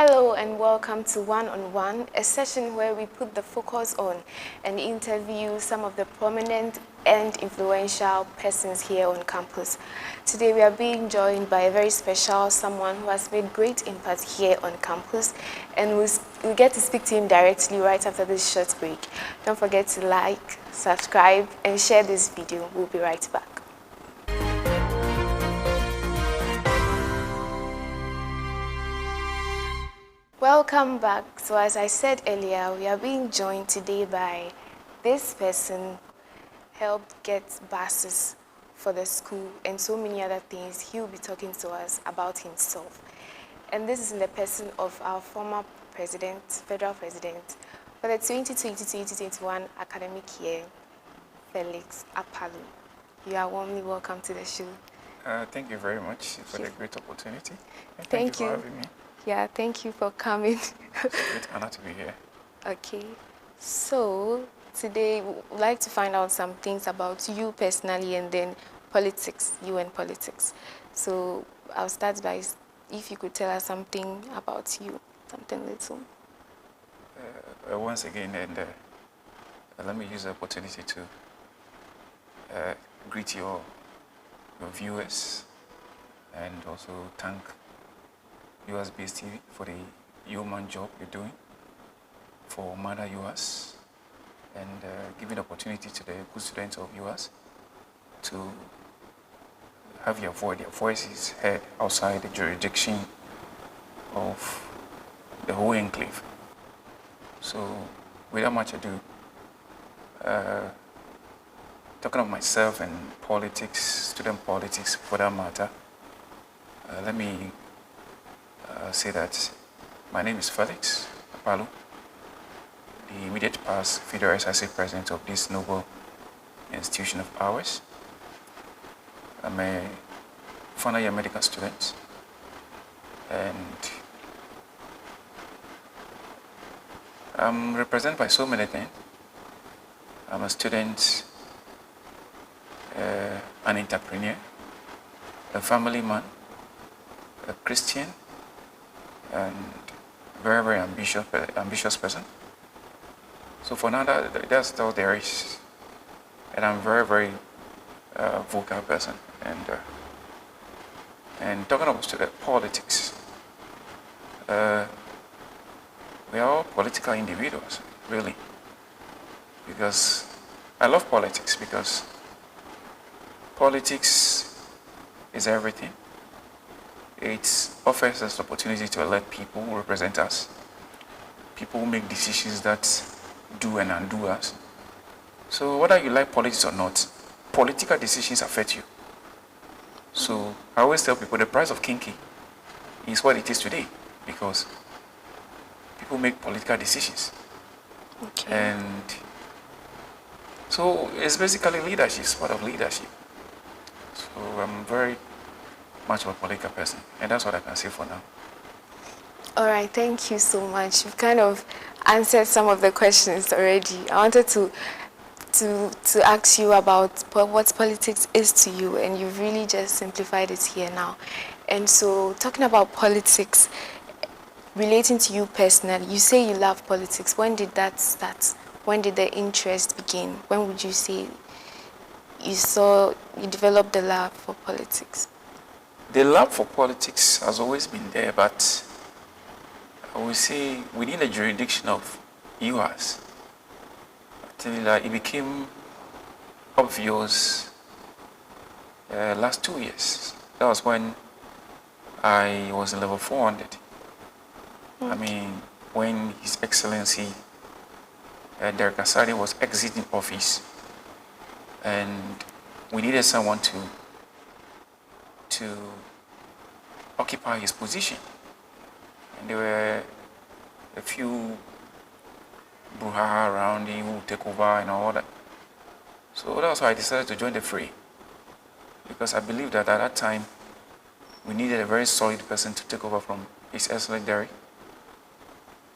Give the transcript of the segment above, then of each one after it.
Hello and welcome to One on One, a session where we put the focus on and interview some of the prominent and influential persons here on campus. Today we are being joined by a very special someone who has made great impact here on campus, and we'll get to speak to him directly right after this short break. Don't forget to like, subscribe and share this video. We'll be right back. Welcome back. So as I said earlier, we are being joined today by this person, helped get buses for the school and so many other things. He will be talking to us about himself. And this is in the person of our former president, federal president, for the 2020-2021 academic year, Felix Apaloo. You are warmly welcome to the show. Thank you very much for the great opportunity. And thank you for having me. Yeah, thank you for coming. It's a great honor to be here. Okay, so today we'd like to find out some things about you personally and then politics, you and politics. So I'll start by, if you could tell us something about you, something little. Once again, let me use the opportunity to greet your viewers and also thank US-based TV for the human job you're doing for Mother US and giving opportunity to the good students of US to have their voices heard outside the jurisdiction of the whole enclave. So without much ado, talking of myself and politics, student politics for that matter, let me say that my name is Felix Apaloo, the immediate past Federal SRC president of this noble institution of ours. I'm a final year medical student, and I'm represented by so many things. I'm a student, an entrepreneur, a family man, a Christian, and very, very ambitious person. So for now, that's all there is. And I'm very, very vocal person. And talking about politics, we are all political individuals, really. Because I love politics, because politics is everything. It offers us the opportunity to elect people who represent us, people who make decisions that do and undo us. So whether you like politics or not, political decisions affect you. So I always tell people the price of kinky is what it is today, because people make political decisions. Okay. And so it's basically leadership, it's part of leadership. So I'm very much of a political person, and that's what I can say for now. All right, thank you so much. You've kind of answered some of the questions already. I wanted to ask you about what politics is to you, and you've really just simplified it here now. And so, talking about politics, relating to you personally, you say you love politics. When did that start? When did the interest begin? When would you say you developed the love for politics? The love for politics has always been there, but I would say within the jurisdiction of US, until it became obvious last 2 years. That was when I was in level 400. I mean, when His Excellency Derek Asadi was exiting office, and we needed someone to occupy his position. And there were a few brouhaha around him who would take over and all that. So that's why I decided to join the fray, because I believed that at that time we needed a very solid person to take over from His Excellency Derek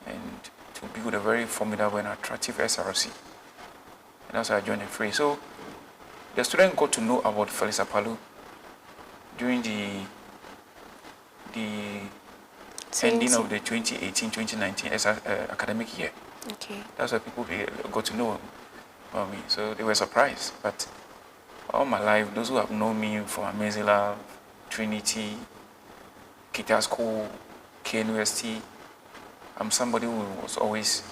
and to build a very formidable and attractive SRC. And that's why I joined the fray. So the student got to know about Felix Apaloo during the ending of the 2018-2019 academic year. Okay. That's why people got to know about me. So they were surprised. But all my life, those who have known me from Amazing Love, Trinity, Guitar School, KNUST, I'm somebody who was always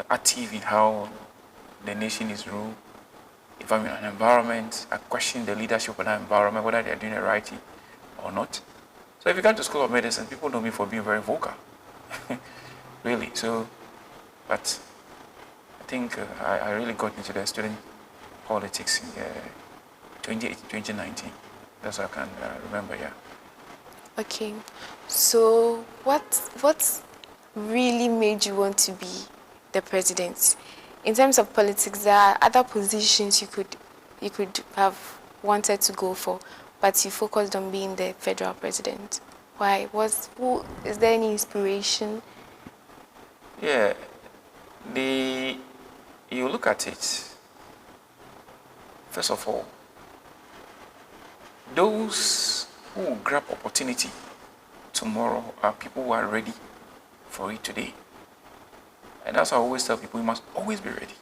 active in how the nation is ruled. If I'm in an environment, I question the leadership of that environment, whether they're doing the right thing or not. So if you come to School of Medicine, people know me for being very vocal. Really. So, but I think I really got into the student politics in 2018, 2019. That's what I can remember, yeah. Okay. So what really made you want to be the president? In terms of politics, there are other positions you could have wanted to go for, but you focused on being the federal president. Why? Is there any inspiration? Yeah, you look at it. First of all, those who will grab opportunity tomorrow are people who are ready for it today. And that's why I always tell people, you must always be ready.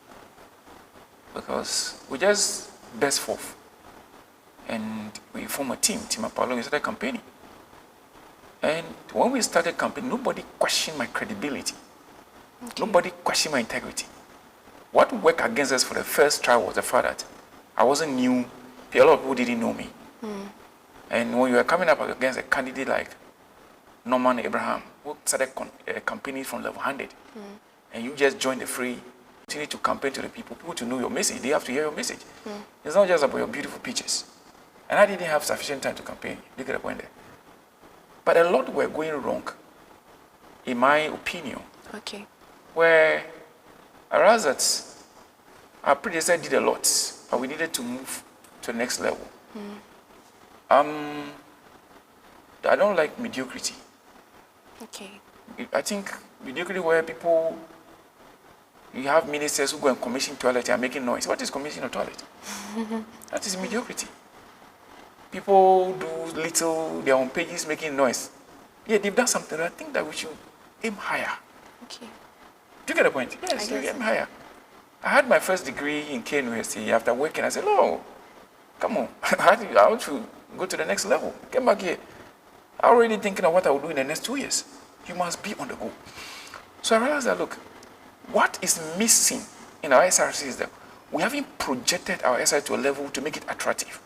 Because we just burst forth and we form a team Apaloo, we started campaigning. And when we started campaigning, nobody questioned my credibility. Okay. Nobody questioned my integrity. What worked against us for the first trial was the fact that I wasn't new. A lot of people didn't know me. And when you were coming up against a candidate like Norman Abraham, who started campaigning from level 100, and you just joined the fray, continue to campaign to the people to know your message. They have to hear your message. It's not just about your beautiful pictures. And I didn't have sufficient time to campaign. You get the point there. But a lot were going wrong, in my opinion. Okay. Where I realized that our predecessor did a lot, but we needed to move to the next level. I don't like mediocrity. Okay. I think mediocrity where people, you have ministers who go and commission toilet and are making noise. What is commissioning a toilet? That is mediocrity. People do little, they're on pages making noise. Yeah, they've done something. I think that we should aim higher. Okay. Do you get the point? Yes, you aim higher. I had my first degree in KNUST. After working, I said, "Oh, come on, I want to go to the next level. Get back here." I'm already thinking of what I will do in the next 2 years. You must be on the go. So I realized that, look, what is missing in our SRC is that we haven't projected our SRC to a level to make it attractive.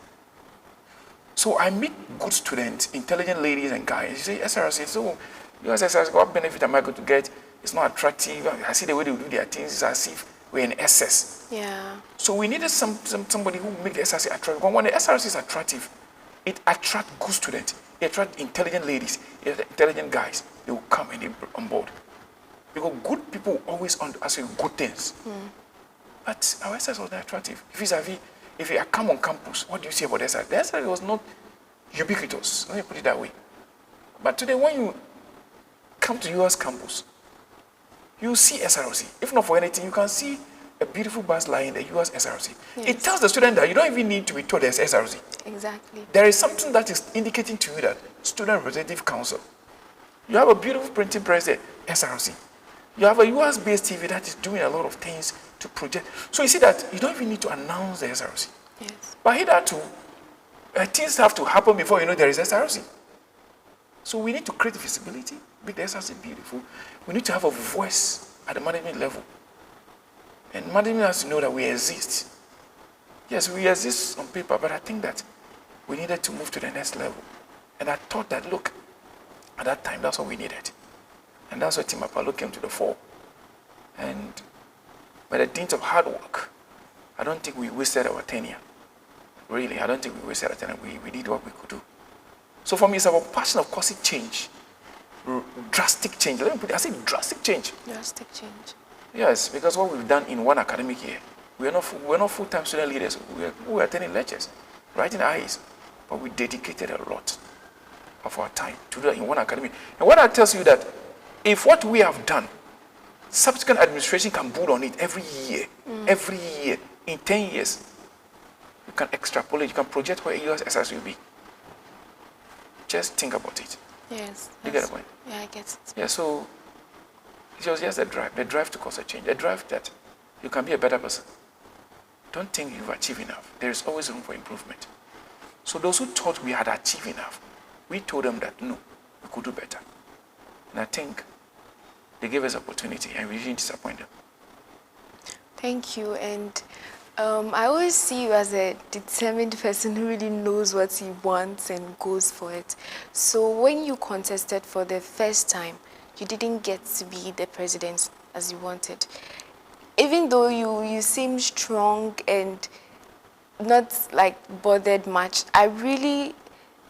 So I meet good students, intelligent ladies and guys. You say, SRC, so you ask SRC, what benefit am I going to get? It's not attractive. I see the way they do their things. It's as if we're in SS. Yeah. So we needed somebody who make the SRC attractive. When the SRC is attractive, it attracts good students. It attracts intelligent ladies, intelligent guys. They will come and they be on board. Because good people always ask you good things. But our SRC was not attractive. If you come on campus, what do you say about the SRC? The SRC was not ubiquitous. Let me put it that way. But today, when you come to US campus, you see SRC. If not for anything, you can see a beautiful bus line in the US SRC. Yes. It tells the student that you don't even need to be told there's SRC. Exactly. There is something that is indicating to you that Student Representative Council. You have a beautiful printing press there, SRC. You have a US-based TV that is doing a lot of things to project. So you see that you don't even need to announce the SRC. Yes. But hitherto, things have to happen before you know there is SRC. So we need to create visibility, make the SRC beautiful. We need to have a voice at the management level. And management has to know that we exist. Yes, we exist on paper, but I think that we needed to move to the next level. And I thought that, look, at that time, that's what we needed. And that's why Team Apaloo came to the fore. And by the dint of hard work, I don't think we wasted our tenure. Really, I don't think we wasted our tenure. We did what we could do. So for me, it's about passion of causing change. Drastic change. Let me put it, I say drastic change. Drastic change. Yes, because what we've done in one academic year, we're not full-time student leaders. We were attending lectures, writing IEs, but we dedicated a lot of our time to do that in one academic. And what that tells you that if what we have done, subsequent administration can build on it every year, in 10 years, you can extrapolate, you can project where US SRC will be. just think about it. Yes. You get the point? Yeah, I get it. Yeah, so it was just the drive to cause a change, a drive that you can be a better person. Don't think you've achieved enough. There is always room for improvement. So those who thought we had achieved enough, we told them that no, we could do better. And I think they gave us opportunity and we didn't disappoint them. Thank you. And I always see you as a determined person who really knows what he wants and goes for it. So when you contested for the first time, you didn't get to be the president as you wanted. Even though you seem strong and not like bothered much, I really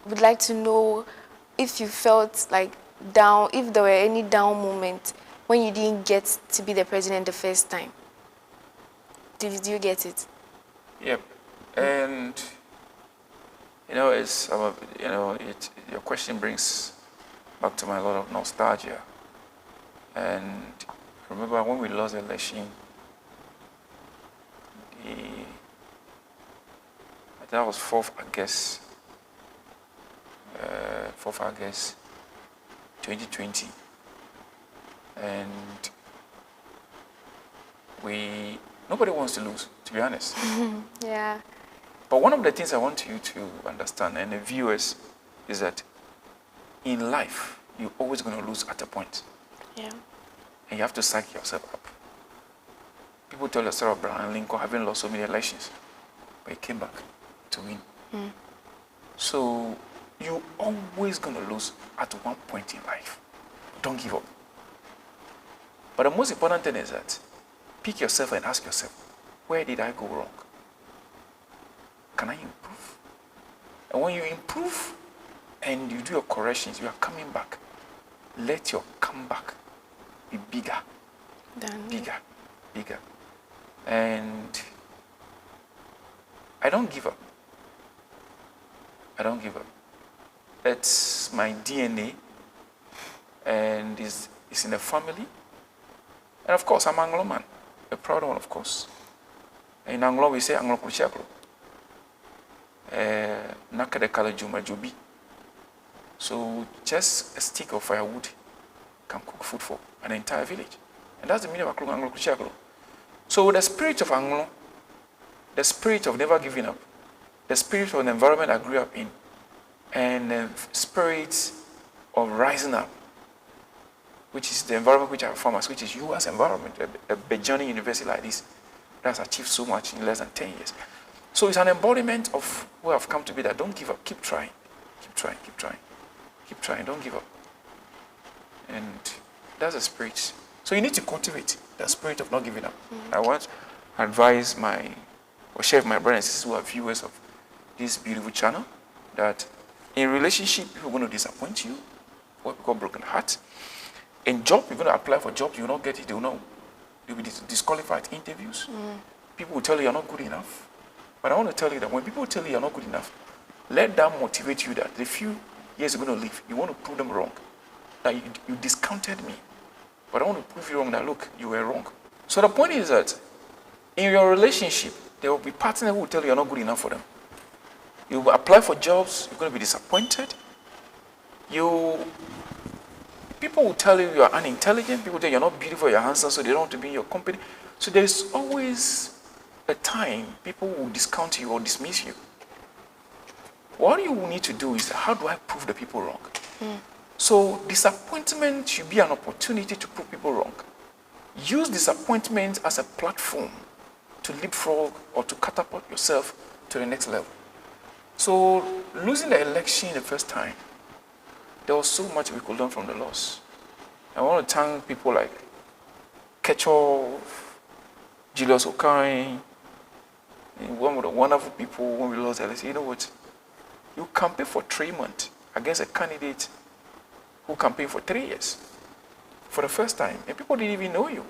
would like to know if you felt like down, if there were any down moments when you didn't get to be the president the first time. Did you get it? Yep. And it's your question brings back to my lot of nostalgia. And remember when we lost the election, that was 4th August 2020, and nobody wants to lose, to be honest. Yeah. But one of the things I want you to understand, and the viewers, is that in life, you're always going to lose at a point. Yeah. And you have to psych yourself up. People tell the story of Abraham Lincoln having lost so many elections, but he came back to win. So you're always going to lose at one point in life. Don't give up. But the most important thing is that pick yourself and ask yourself, where did I go wrong? Can I improve? And when you improve and you do your corrections, you are coming back. Let your comeback be bigger. Bigger. And I don't give up. It's my DNA, and it's in the family. And of course, I'm Anglo man, a proud one, of course. In Anglo, we say Anglo Kuchaklo. Nakade kala juma jubi. So just a stick of firewood can cook food for an entire village. And that's the meaning of Anglo Kuchaklo. So the spirit of Anglo, the spirit of never giving up, the spirit of the environment I grew up in, and the spirit of rising up, which is the environment which I form as, which is U.S. environment, a Bejani university like this, that's achieved so much in less than 10 years. So it's an embodiment of where I've come to be, that don't give up, keep trying, don't give up. And that's the spirit. So you need to cultivate the spirit of not giving up. I want to advise share with my brothers and sisters who are viewers of this beautiful channel, that in relationship, people are going to disappoint you, what we call broken heart. In job, you're going to apply for jobs, you will not get it, you'll be disqualified at interviews. People will tell you you're not good enough. But I want to tell you that when people tell you you're not good enough, let that motivate you that the few years you're going to live, you want to prove them wrong. That you discounted me. But I want to prove you wrong that, look, you were wrong. So the point is that in your relationship, there will be partners who will tell you you're not good enough for them. You will apply for jobs, you're going to be disappointed. People will tell you are unintelligent, people tell you you're not beautiful, you're handsome, so they don't want to be in your company. So there's always a time people will discount you or dismiss you. What you will need to do is, how do I prove the people wrong? So disappointment should be an opportunity to prove people wrong. Use disappointment as a platform to leapfrog or to catapult yourself to the next level. So losing the election the first time, there was so much we could learn from the loss. I want to thank people like Ketchov, Julius Okai, one of the wonderful people when we lost the election. You know what? You campaign for 3 months against a candidate who campaigned for 3 years for the first time, and people didn't even know you.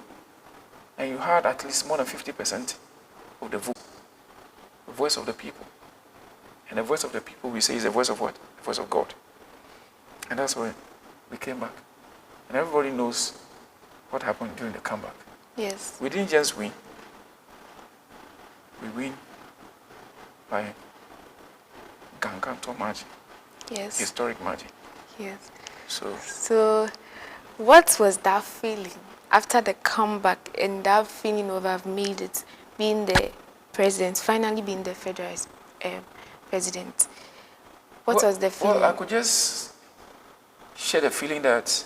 And you had at least more than 50% of the vote, the voice of the people. And the voice of the people, we say, is the voice of what? The voice of God. And that's when we came back. And everybody knows what happened during the comeback. Yes. We didn't just win. We win by gargantuan margin. Yes. Historic margin. Yes. So So, what was that feeling after the comeback and that feeling of I've made it, being the president, finally being the federal president? What was the feeling? well, I could just share the feeling that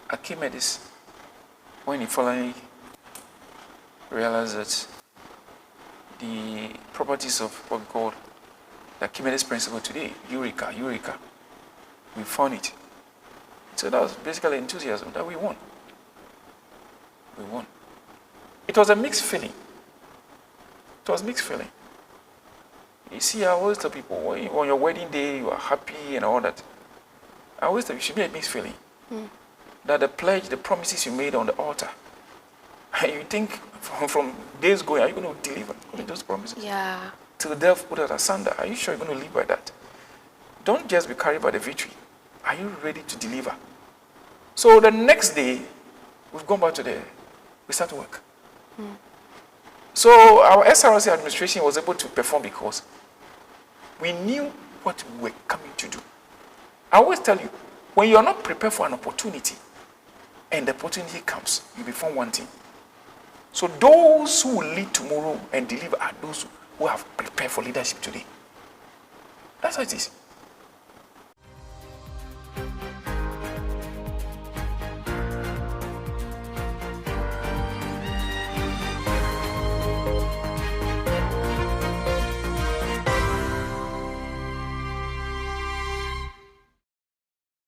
Archimedes, when he finally realized that the properties of what we call the Archimedes principle today, Eureka, we found it. So that was basically enthusiasm that we won. We won. It was a mixed feeling. It was mixed feeling. You see, I always tell people, on your wedding day, you are happy and all that. I always tell you, it should be a mixed feeling. That the pledge, the promises you made on the altar, and you think from days going, are you going to deliver on those promises? Yeah. Till death put us asunder. Are you sure you're going to live by that? Don't just be carried by the victory. Are you ready to deliver? So the next day, we've gone back to we start to work. So our SRC administration was able to perform because we knew what we were coming to do. I always tell you, when you are not prepared for an opportunity, and the opportunity comes, you become one thing. So those who will lead tomorrow and deliver are those who have prepared for leadership today. That's how it is.